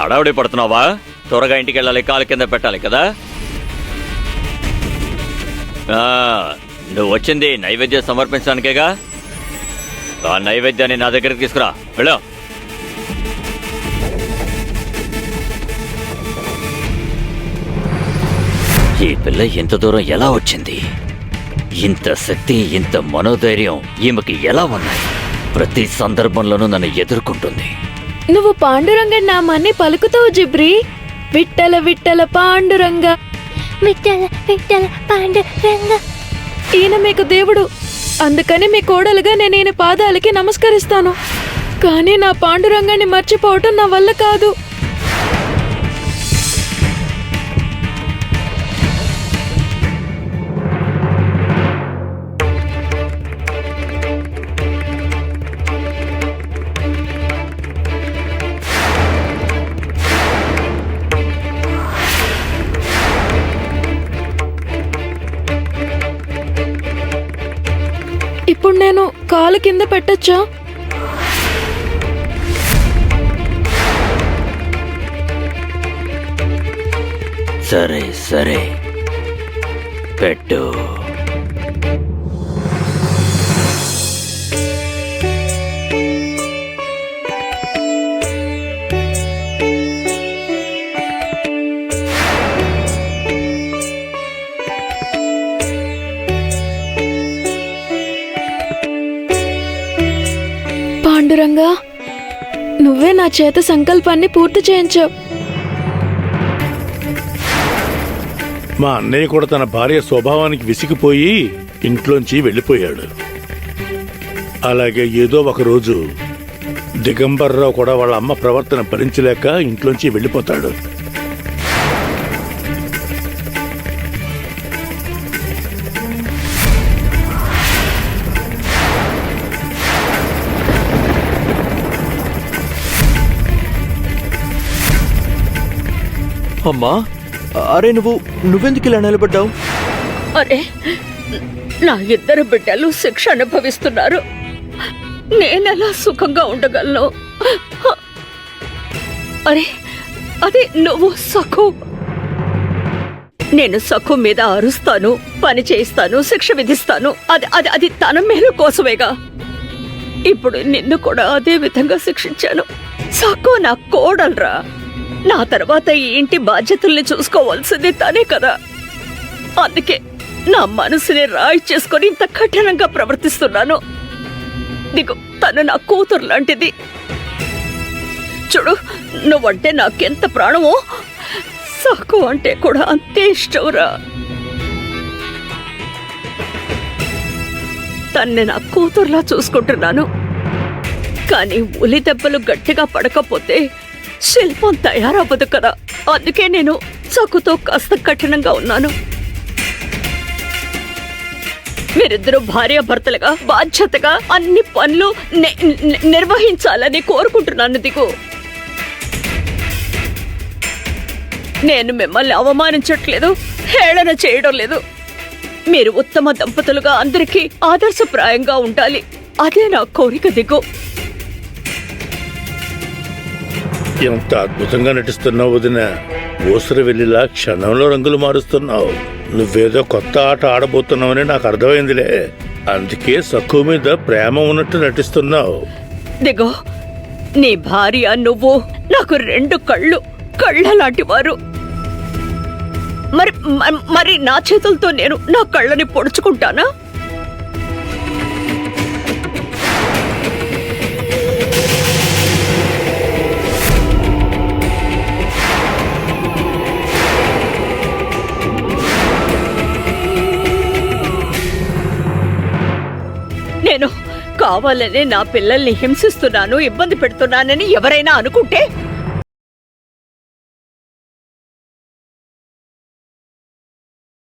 హడావుడి పడుతున్నావా? త్వరగా ఇంటికి వెళ్ళాలి, కాలు కింద పెట్టాలి కదా. నువ్వు వచ్చింది నైవేద్యం సమర్పించడానికేగా. ఆ నైవేద్యాన్ని నా దగ్గరికి తీసుకురా, వెళ్ళు. ఈ పిల్ల ఇంత దూరం ఎలా వచ్చింది? ఇంత శక్తి, ఇంత మనోధైర్యం ఈమెకి ఎలా ఉన్నాయి? ప్రతి సందర్భంలోనూ నన్ను ఎదుర్కొంటుంది. నువ్వు పాండురంగ నామాన్ని పలుకుతావు జిబ్రి. విట్టల విట్టల పాండురంగ, విట్టల విట్టల పాండురంగ. ఈయన మీకు దేవుడు, అందుకని మీ కోడలుగా నేను ఈయన పాదాలకి నమస్కరిస్తాను. కానీ నా పాండురంగాన్ని మర్చిపోవటం నా వల్ల కాదు. ఇప్పుడు నేను కాలు కింద పెట్టచ్చా? సరే సరే, పెట్టు. పాండురంగా, నువ్వే నా చేత సంకల్పాన్ని పూర్తి చేయించావు. మా అన్నయ్య కూడా తన భార్య స్వభావానికి విసిగిపోయి ఇంట్లోంచి వెళ్ళిపోయాడు. అలాగే ఏదో ఒక రోజు దిగంబర్రావు కూడా వాళ్ళ అమ్మ ప్రవర్తన భరించలేక ఇంట్లోంచి వెళ్ళిపోతాడు. అమ్మా, అరే నువ్వెందుకు ఇలా నిలబడ్డావు? అరే, నా ఇద్దరు బిడ్డలు శిక్ష అనుభవిస్తున్నారు. నేనెలా సుఖంగా ఉండగలను? అరే, అదే నువ్వు సఖు. నేను సఖు మీద అరుస్తాను, పని చేయిస్తాను, శిక్ష విధిస్తాను. అది అది అది తన మేలు కోసమేగా. ఇప్పుడు నిన్ను కూడా అదే విధంగా శిక్షించాను. సఖు నా కోడల్రా. నా తర్వాత ఈ ఇంటి బాధ్యతల్ని చూసుకోవాల్సింది తనే కదా. అందుకే నా మనసుని రాయి చేసుకొని ఇంత కఠినంగా ప్రవర్తిస్తున్నాను. నీకు తను నా కూతురు లాంటిది. చూడు, నువ్వంటే నాకెంత ప్రాణమో సాకు అంటే కూడా అంతే ఇష్టంరా. తన్ని నా కూతురులా చూసుకుంటున్నాను. కానీ ఉలి దెబ్బలు గట్టిగా పడకపోతే శిల్పం తయారవ్వదు కదా. అందుకే నేను సకుతో కాస్త కఠినంగా ఉన్నాను. మీరిద్దరూ భార్యాభర్తలుగా బాధ్యతగా అన్ని పనులు నిర్వహించాలని కోరుకుంటున్నాను. దిగు, నేను మిమ్మల్ని అవమానించట్లేదు, హేళన చేయడం లేదు. మీరు ఉత్తమ దంపతులుగా అందరికీ ఆదర్శప్రాయంగా ఉండాలి. అదే నా కోరిక. దిగు. ఎంత అద్భుతంగా నటిస్తున్నావు వదిన. ఊసరి వెళ్ళిలా క్షణంలో రంగులు మారుస్తున్నావు. నువ్వేదో కొత్త ఆట ఆడబోతున్నావని నాకు అర్థమైందిలే. అందుకే సక్కు మీద ప్రేమ ఉన్నట్టు నటిస్తున్నావు. దిగో, నీ భార్య నువ్వు నాకు రెండు కళ్ళ లాంటి వారు. మరి నా చేతులతో నేను నా కళ్ళని పొడుచుకుంటానా? నేను కావాలనే నా పిల్లల్ని హింసిస్తున్నాను, ఇబ్బంది పెడుతున్నానని ఎవరైనా అనుకుంటే